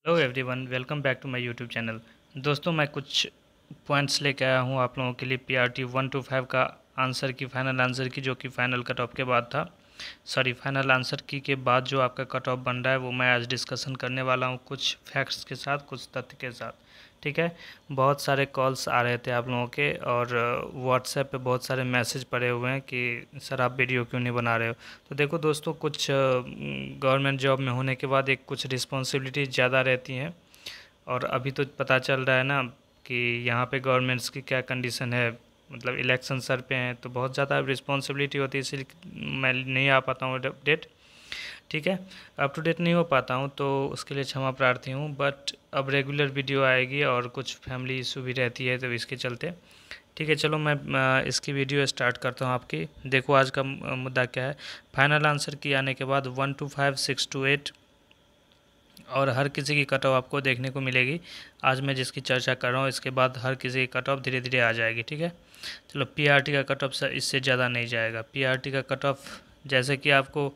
Hello everyone, welcome back to my YouTube channel. दोस्तों, मैं कुछ पॉइंट्स लेके आया हूँ आप लोगों के लिए पीआरटी 1 to 5 का आंसर की, फाइनल आंसर की, जो कि फाइनल कट ऑफ के बाद था। फाइनल आंसर की के बाद जो आपका कट ऑफ बन रहा है वो मैं आज डिस्कशन करने वाला हूँ, कुछ फैक्ट्स के साथ, कुछ तथ्य के साथ। ठीक है। बहुत सारे कॉल्स आ रहे थे आप लोगों के, और व्हाट्सएप पे बहुत सारे मैसेज पड़े हुए हैं कि सर आप वीडियो क्यों नहीं बना रहे हो। तो देखो दोस्तों, कुछ गवर्नमेंट जॉब में होने के बाद एक कुछ रिस्पॉन्सिबिलिटी ज़्यादा रहती हैं, और अभी तो पता चल रहा है ना कि यहाँ पे गवर्नमेंट्स की क्या कंडीशन है। मतलब इलेक्शन सर पे हैं तो बहुत ज़्यादा रिस्पॉन्सिबिलिटी होती है, इसलिए मैं नहीं आ पाता हूँ अपडेट। ठीक है, अप टू डेट नहीं हो पाता हूँ, तो उसके लिए क्षमा प्रार्थी हूँ। बट अब रेगुलर वीडियो आएगी, और कुछ फैमिली इशू भी रहती है, तो इसके चलते। ठीक है, चलो मैं इसकी वीडियो स्टार्ट करता हूँ आपकी। देखो आज का मुद्दा क्या है। फाइनल आंसर की आने के बाद 1 to 5, 6 to 8 और हर किसी की कट ऑफ आपको देखने को मिलेगी। आज मैं जिसकी चर्चा कर रहा हूँ इसके बाद हर किसी की कट ऑफ धीरे धीरे आ जाएगी। ठीक है, चलो पीआरटी का कट ऑफ इससे ज़्यादा नहीं जाएगा। पीआरटी का कट ऑफ, जैसे कि आपको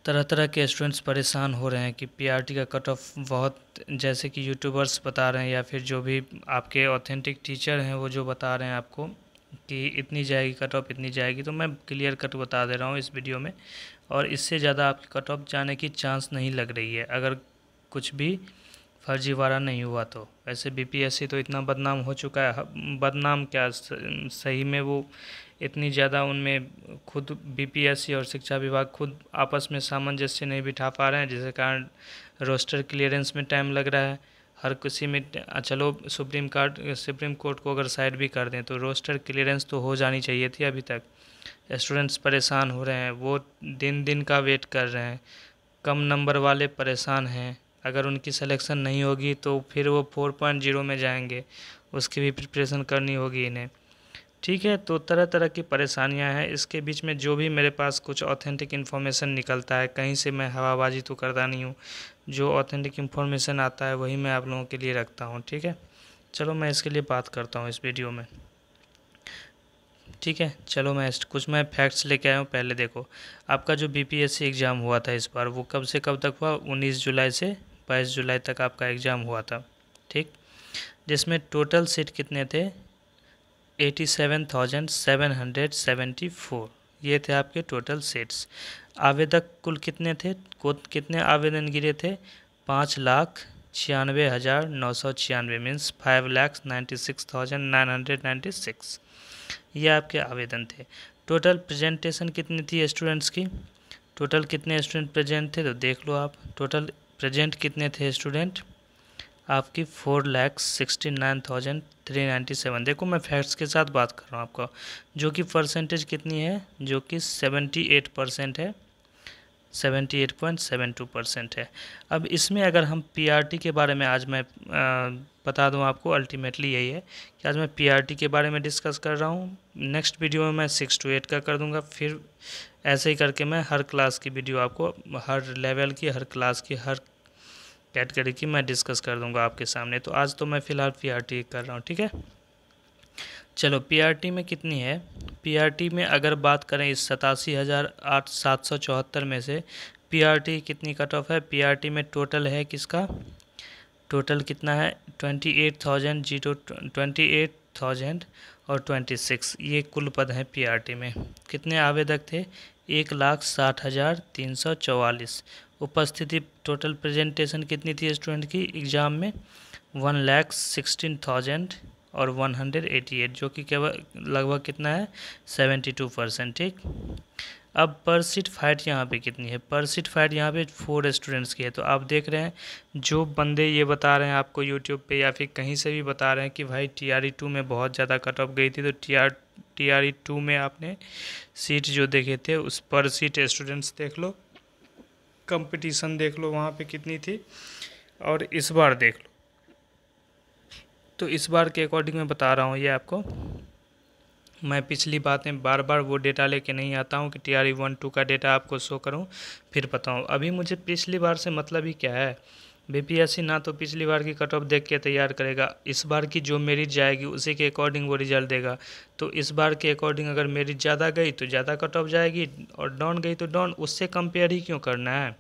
तरह तरह के स्टूडेंट्स परेशान हो रहे हैं कि पीआरटी का कट ऑफ बहुत, जैसे कि यूट्यूबर्स बता रहे हैं या फिर जो भी आपके ऑथेंटिक टीचर हैं वो जो बता रहे हैं आपको कि इतनी जाएगी कट ऑफ, इतनी जाएगी। तो मैं क्लियर कट बता दे रहा हूँ इस वीडियो में, और इससे ज़्यादा आपकी कट ऑफ जाने की चांस नहीं लग रही है, अगर कुछ भी फर्जीवाड़ा नहीं हुआ तो। वैसे बीपीएससी तो इतना बदनाम हो चुका है, बदनाम क्या, सही में वो इतनी ज़्यादा उनमें खुद बीपीएससी और शिक्षा विभाग खुद आपस में सामंजस्य नहीं बिठा पा रहे हैं, जिसके कारण रोस्टर क्लियरेंस में टाइम लग रहा है हर किसी में। चलो सुप्रीम कोर्ट को अगर साइड भी कर दें तो रोस्टर क्लियरेंस तो हो जानी चाहिए थी अभी तक। स्टूडेंट्स परेशान हो रहे हैं, वो दिन दिन का वेट कर रहे हैं। कम नंबर वाले परेशान हैं, अगर उनकी सिलेक्शन नहीं होगी तो फिर वो 4.0 में जाएंगे, उसकी भी प्रिपरेशन करनी होगी इन्हें। ठीक है, तो तरह तरह की परेशानियां हैं। इसके बीच में जो भी मेरे पास कुछ ऑथेंटिक इन्फॉर्मेशन निकलता है, कहीं से मैं हवाबाजी तो करता नहीं हूँ, जो ऑथेंटिक इन्फॉर्मेशन आता है वही मैं आप लोगों के लिए रखता हूँ। ठीक है, चलो मैं इसके लिए बात करता हूँ इस वीडियो में। ठीक है, चलो मैं फैक्ट्स लेके आया हूँ। पहले देखो, आपका जो बीपीएससी एग्ज़ाम हुआ था इस बार, वो कब से कब तक हुआ? 19 जुलाई से 22 जुलाई तक आपका एग्ज़ाम हुआ था। ठीक, जिसमें टोटल सीट कितने थे? 87,774। ये थे आपके टोटल सीट्स। आवेदक कुल कितने थे? कितने आवेदन गिरे थे? 5,96,996, मीन्स 5,96,996। ये आपके आवेदन थे। टोटल प्रेजेंटेशन कितनी थी स्टूडेंट्स की? टोटल कितने स्टूडेंट प्रेजेंट थे तो देख लो आप। टोटल प्रेजेंट कितने थे स्टूडेंट आपकी? 4,69,397। देखो मैं फैक्ट्स के साथ बात कर रहा हूँ आपका, जो कि परसेंटेज कितनी है, जो कि 78% है, 78.72% है। अब इसमें अगर हम पीआरटी के बारे में आज मैं बता दूं आपको, अल्टीमेटली यही है कि आज मैं पीआरटी के बारे में डिस्कस कर रहा हूं। नेक्स्ट वीडियो में मैं 6 to 8 का कर दूंगा, फिर ऐसे ही करके मैं हर क्लास की वीडियो आपको, हर लेवल की, हर क्लास की, हर कैटेगरी की मैं डिस्कस कर दूंगा आपके सामने। तो आज तो मैं फ़िलहाल पीआरटी कर रहा हूँ। ठीक है, चलो पीआरटी में कितनी है? पीआरटी में अगर बात करें इस 87,774 में से पीआरटी कितनी कट ऑफ है? पीआरटी में टोटल है किसका? टोटल कितना है? 28,000 और 26, ये कुल पद हैं पीआरटी में। कितने आवेदक थे? 1,60,344। उपस्थिति, टोटल प्रेजेंटेशन कितनी थी स्टूडेंट की एग्ज़ाम में? 1,16,000 और 188, जो कि केवल लगभग कितना है? 72%। ठीक, अब पर सीट फाइट यहाँ पे कितनी है? पर सीट फाइट यहाँ पे 4 स्टूडेंट्स की है। तो आप देख रहे हैं, जो बंदे ये बता रहे हैं आपको यूट्यूब पे या फिर कहीं से भी बता रहे हैं कि भाई टीआरई 2 में बहुत ज़्यादा कट ऑफ गई थी, तो टीआरई 2 में आपने सीट जो देखे थे उस पर सीट स्टूडेंट्स देख लो, कंपटीशन देख लो वहाँ पे कितनी थी, और इस बार देख लो। तो इस बार के अकॉर्डिंग मैं बता रहा हूँ ये आपको। मैं पिछली बातें बार बार वो डेटा लेके नहीं आता हूँ कि टीआरई 1-2 का डेटा आपको शो करूँ फिर बताऊँ। अभी मुझे पिछली बार से मतलब ही क्या है? बीपीएससी ना तो पिछली बार की कट ऑफ देख के तैयार करेगा, इस बार की जो मेरिट जाएगी उसी के अकॉर्डिंग वो रिजल्ट देगा। तो इस बार के अकॉर्डिंग अगर मेरिट ज़्यादा गई तो ज़्यादा कट ऑफ जाएगी, और डाउन गई तो डाउन। उससे कंपेयर ही क्यों करना है?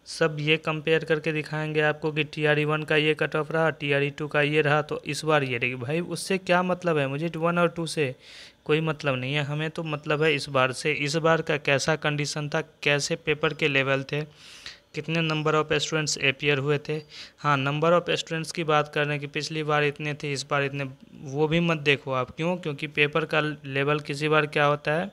सब ये कंपेयर करके दिखाएंगे आपको कि TRE 1 का ये कट ऑफ रहा, TRE 2 का ये रहा, तो इस बार ये रहेगी। भाई उससे क्या मतलब है, मुझे 1 और 2 से कोई मतलब नहीं है, हमें तो मतलब है इस बार से। इस बार का कैसा कंडीशन था, कैसे पेपर के लेवल थे, कितने नंबर ऑफ स्टूडेंट्स अपियर हुए थे। हाँ, नंबर ऑफ स्टूडेंट्स की बात कर रहे हैं कि पिछली बार इतने थे, इस बार इतने, वो भी मत देखो आप। क्यों? क्योंकि पेपर का लेवल किसी बार क्या होता है,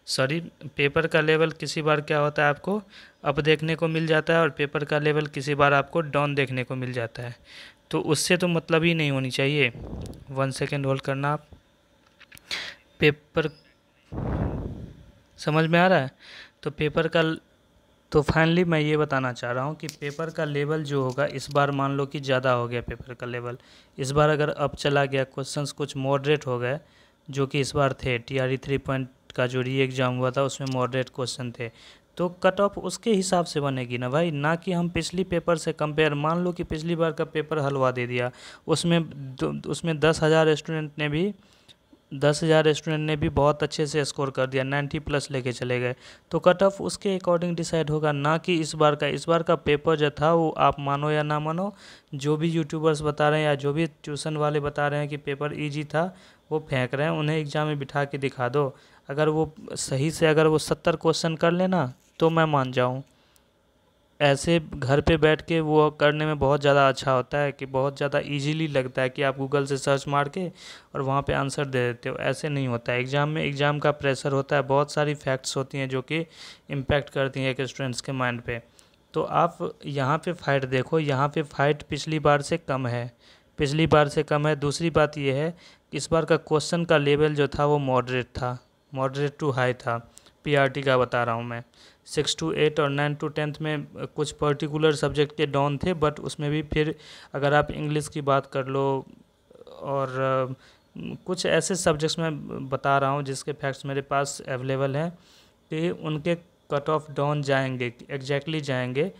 सॉरी, पेपर का लेवल किसी बार क्या होता है आपको अप देखने को मिल जाता है, और पेपर का लेवल किसी बार आपको डाउन देखने को मिल जाता है। तो उससे तो मतलब ही नहीं होनी चाहिए। 1 सेकेंड होल्ड करना आप। पेपर समझ में आ रहा है? तो पेपर का, तो फाइनली मैं ये बताना चाह रहा हूँ कि पेपर का लेवल जो होगा इस बार मान लो कि ज़्यादा हो गया पेपर का लेवल। इस बार अगर अप चला गया, क्वेश्चंस कुछ मॉडरेट हो गए, जो कि इस बार थे। TRE 3 पॉइंट का जो री एग्ज़ाम हुआ था उसमें मॉडरेट क्वेश्चन थे, तो कट ऑफ उसके हिसाब से बनेगी ना भाई, ना कि हम पिछली पेपर से कंपेयर। मान लो कि पिछली बार का पेपर हलवा दे दिया, उसमें 10,000 स्टूडेंट ने भी बहुत अच्छे से स्कोर कर दिया, 90+ लेके चले गए, तो कट ऑफ उसके अकॉर्डिंग डिसाइड होगा, ना कि इस बार का। इस बार का पेपर जो था वो आप मानो या ना मानो, जो भी यूट्यूबर्स बता रहे हैं या जो भी ट्यूशन वाले बता रहे हैं कि पेपर इजी था, वो फेंक रहे हैं। उन्हें एग्ज़ाम में बिठा के दिखा दो, अगर वो सही से अगर वो 70 क्वेश्चन कर लेना तो मैं मान जाऊँ। ऐसे घर पे बैठ के वो करने में बहुत ज़्यादा अच्छा होता है, कि बहुत ज़्यादा इजीली लगता है कि आप गूगल से सर्च मार के और वहाँ पे आंसर दे देते हो। ऐसे नहीं होता है एग्ज़ाम में। एग्ज़ाम का प्रेशर होता है, बहुत सारी फैक्ट्स होती हैं जो कि इम्पैक्ट करती हैं एक स्टूडेंट्स के माइंड पे। तो आप यहाँ पे फाइट देखो, यहाँ पे फाइट पिछली बार से कम है, पिछली बार से कम है। दूसरी बात ये है कि इस बार का क्वेश्चन का लेवल जो था वो मॉडरेट था, मॉडरेट टू हाई था। PRT का बता रहा हूँ मैं। 6 to 8 और 9 to 10 में कुछ पर्टिकुलर सब्जेक्ट के डाउन थे, बट उसमें भी फिर अगर आप इंग्लिश की बात कर लो और कुछ ऐसे सब्जेक्ट्स में बता रहा हूँ जिसके फैक्ट्स मेरे पास अवेलेबल हैं कि उनके कट ऑफ डाउन जाएंगे, एग्जैक्टली जाएंगे।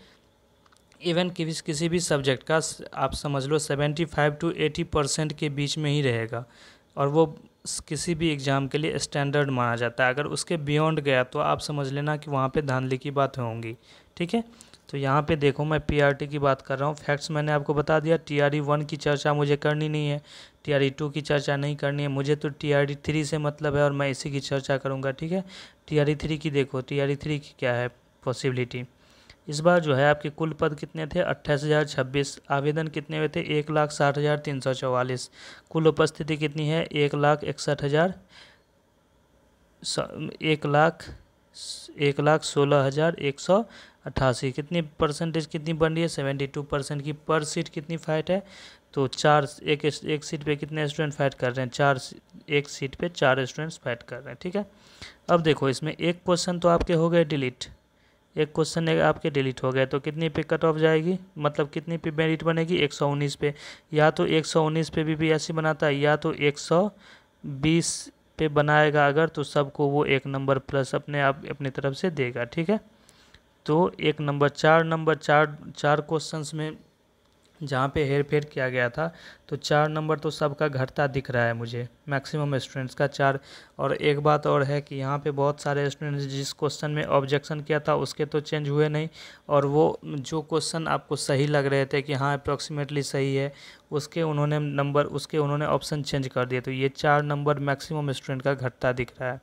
इवन किसी भी सब्जेक्ट का आप समझ लो 75 to 80% के बीच में ही रहेगा, और वो किसी भी एग्ज़ाम के लिए स्टैंडर्ड माना जाता है। अगर उसके बियॉन्ड गया तो आप समझ लेना कि वहाँ पे धांधली की बात होंगी। ठीक है, तो यहाँ पे देखो मैं PRT की बात कर रहा हूँ, फैक्ट्स मैंने आपको बता दिया। TRE 1 की चर्चा मुझे करनी नहीं है, TRE 2 की चर्चा नहीं करनी है मुझे, तो TRE 3 से मतलब है और मैं इसी की चर्चा करूँगा। ठीक है, TRE 3 की देखो, TRE 3 की क्या है पॉसिबिलिटी। इस बार जो है आपके कुल पद कितने थे, 28,026। आवेदन कितने हुए थे, 1,60,344। कुल उपस्थिति कितनी है, 1,61,000, 1,16,188। कितनी परसेंटेज कितनी बन रही है, 72% की। पर सीट कितनी फाइट है, तो एक सीट पे कितने स्टूडेंट फाइट कर रहे हैं, एक सीट पे 4 स्टूडेंट्स फाइट कर रहे हैं। ठीक है, अब देखो इसमें एक क्वेश्चन तो आपके हो गए डिलीट, एक क्वेश्चन आपके डिलीट हो गए, तो कितनी पे कट ऑफ जाएगी, मतलब कितनी पे मेरिट बनेगी, 119 पे। या तो 119 पे भी ऐसे बनाता है, या तो 120 पे बनाएगा अगर, तो सबको वो 1 नंबर प्लस अपने आप अपनी तरफ से देगा। ठीक है, तो 4 क्वेश्चंस में जहाँ पे हेर फेर किया गया था, तो 4 नंबर तो सबका घटता दिख रहा है मुझे, मैक्सिमम स्टूडेंट्स का 4। और एक बात और है कि यहाँ पे बहुत सारे स्टूडेंट्स जिस क्वेश्चन में ऑब्जेक्शन किया था उसके तो चेंज हुए नहीं, और वो जो क्वेश्चन आपको सही लग रहे थे कि हाँ अप्रॉक्सीमेटली सही है, उसके उन्होंने ऑप्शन चेंज कर दिए, तो ये 4 नंबर मैक्सिमम स्टूडेंट का घटता दिख रहा है।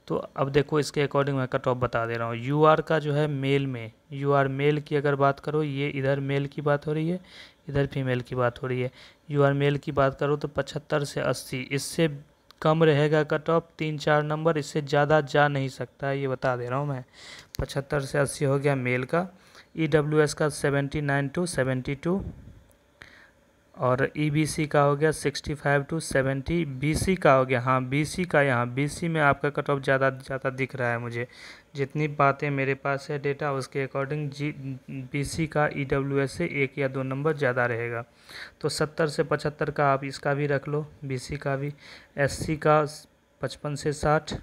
तो अब देखो इसके अकॉर्डिंग मैं कट ऑफ बता दे रहा हूँ। UR का जो है मेल में, UR मेल की अगर बात करो, ये इधर मेल की बात हो रही है, इधर फीमेल की बात हो रही है। UR मेल की बात करो तो 75 से 80, इससे कम रहेगा कट ऑफ 3-4 नंबर, इससे ज़्यादा जा नहीं सकता है, ये बता दे रहा हूँ मैं। 75 से 80 हो गया मेल का। EWS का 79 to 72, और EBC का हो गया 65 to 70। BC का हो गया, हाँ BC का, यहाँ BC में आपका कट ऑफ ज़्यादा दिख रहा है मुझे, जितनी बातें मेरे पास है डेटा उसके अकॉर्डिंग BC का EWS से 1 या 2 नंबर ज़्यादा रहेगा। तो 70 से 75 का आप इसका भी रख लो, BC का भी। SC का 55 से 60,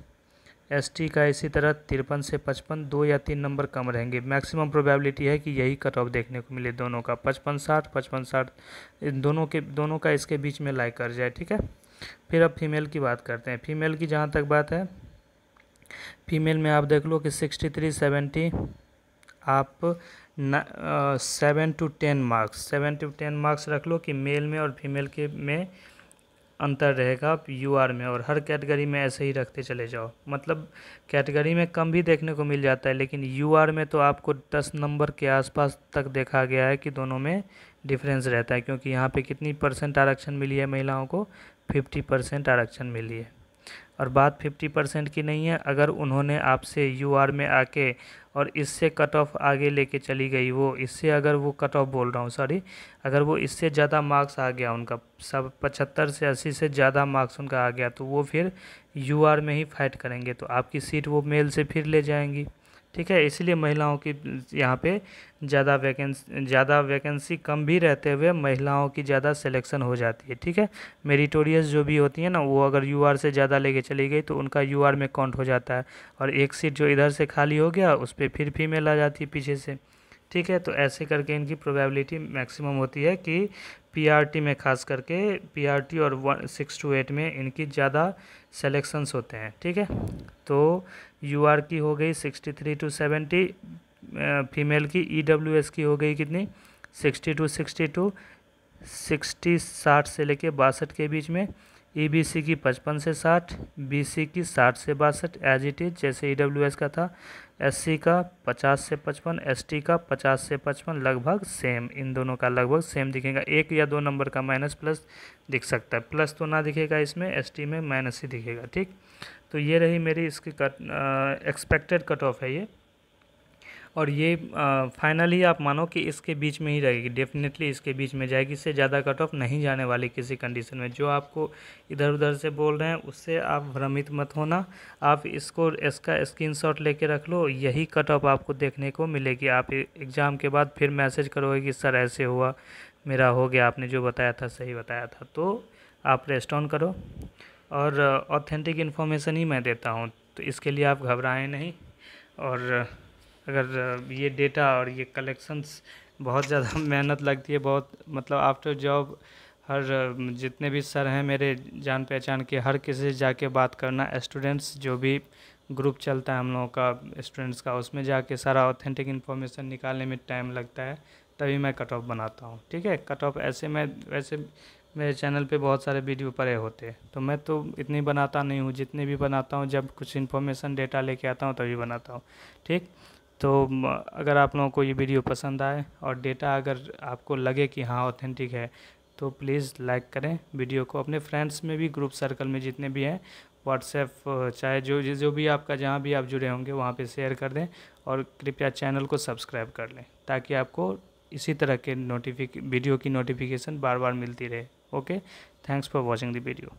ST का इसी तरह 53 से 55, 2 या 3 नंबर कम रहेंगे। मैक्सिमम प्रोबेबिलिटी है कि यही कट ऑफ देखने को मिले दोनों का, 55-60, 55-60, दोनों का इसके बीच में लाई कर जाए। ठीक है, फिर अब फीमेल की बात करते हैं। फीमेल की जहाँ तक बात है, फीमेल में आप देख लो कि 63-70 आप 7 to 10 मार्क्स, 7 to 10 मार्क्स रख लो कि मेल में और फीमेल के में अंतर रहेगा यूआर में, और हर कैटेगरी में ऐसे ही रखते चले जाओ। मतलब कैटेगरी में कम भी देखने को मिल जाता है, लेकिन यूआर में तो आपको 10 नंबर के आसपास तक देखा गया है कि दोनों में डिफरेंस रहता है, क्योंकि यहाँ पे कितनी % आरक्षण मिली है महिलाओं को, 50% आरक्षण मिली है। और बात 50% की नहीं है, अगर उन्होंने आपसे यूआर में आके और इससे कट ऑफ आगे लेके चली गई, वो इससे अगर वो कट ऑफ बोल रहा हूँ सॉरी, अगर वो इससे ज़्यादा मार्क्स आ गया उनका, सब 75 से 80 से ज़्यादा मार्क्स उनका आ गया, तो वो फिर यूआर में ही फाइट करेंगे, तो आपकी सीट वो मेल से फिर ले जाएंगी। ठीक है, इसलिए महिलाओं की यहाँ पे ज़्यादा वैकेंसी कम भी रहते हुए महिलाओं की ज़्यादा सिलेक्शन हो जाती है। ठीक है, मेरिटोरियस जो भी होती है ना, वो अगर यूआर से ज़्यादा लेके चली गई तो उनका यूआर में काउंट हो जाता है, और एक सीट जो इधर से खाली हो गया उस पर फिर फीमेल आ जाती है पीछे से। ठीक है, तो ऐसे करके इनकी प्रोबेबिलिटी मैक्सिमम होती है कि पीआरटी में, खास करके पीआरटी और 6 to 8 में इनकी ज़्यादा सेलेक्शंस होते हैं। ठीक है, तो यूआर की हो गई 63 to 70, फीमेल की ईडब्ल्यूएस की हो गई कितनी 60 to 62, 60 से लेके 62 के बीच में, ईबीसी की 55 से 60, बीसी की 60 से 62 एज इट इज़ जैसे ईडब्ल्यूएस का था, एससी का 50 से 55, एसटी का 50 से 55, लगभग सेम, इन दोनों का लगभग सेम दिखेगा। 1 या 2 नंबर का माइनस प्लस दिख सकता है, प्लस तो ना दिखेगा इसमें, एसटी में माइनस ही दिखेगा। ठीक, तो ये रही मेरी इसकी एक्सपेक्टेड कट ऑफ है ये, और ये फाइनली आप मानो कि इसके बीच में ही रहेगी, डेफिनेटली इसके बीच में जाएगी, इससे ज़्यादा कट ऑफ नहीं जाने वाली किसी कंडीशन में। जो आपको इधर उधर से बोल रहे हैं उससे आप भ्रमित मत होना, आप इसका स्क्रीनशॉट लेके रख लो, यही कट ऑफ आपको देखने को मिलेगी। आप एग्ज़ाम के बाद फिर मैसेज करोगे कि सर ऐसे हुआ, मेरा हो गया, आपने जो बताया था सही बताया था, तो आप रेस्ट ऑन करो, और ऑथेंटिक इन्फॉर्मेशन ही मैं देता हूँ, तो इसके लिए आप घबराएं नहीं। और अगर ये डेटा और ये कलेक्शंस बहुत ज़्यादा मेहनत लगती है, बहुत मतलब आफ्टर जॉब हर जितने भी सर हैं मेरे जान पहचान के, हर किसी से जाके बात करना, स्टूडेंट्स जो भी ग्रुप चलता है हम लोगों का स्टूडेंट्स का, उसमें जाके सारा ऑथेंटिक इन्फॉर्मेशन निकालने में टाइम लगता है, तभी मैं कट ऑफ बनाता हूँ। ठीक है, कट ऑफ ऐसे मैं वैसे मेरे चैनल पे बहुत सारे वीडियो पड़े होते हैं, तो मैं तो इतनी बनाता नहीं हूँ, जितने भी बनाता हूँ जब कुछ इन्फॉर्मेशन डेटा लेके आता हूँ तभी बनाता हूँ। ठीक, तो अगर आप लोगों को ये वीडियो पसंद आए और डेटा अगर आपको लगे कि हाँ ऑथेंटिक है, तो प्लीज़ लाइक करें वीडियो को, अपने फ्रेंड्स में भी, ग्रुप सर्कल में जितने भी हैं, व्हाट्सएप चाहे जो भी आपका जहाँ भी आप जुड़े होंगे वहाँ पे शेयर कर दें, और कृपया चैनल को सब्सक्राइब कर लें ताकि आपको इसी तरह के वीडियो की नोटिफिकेशन बार बार मिलती रहे। Okay, thanks for watching the video.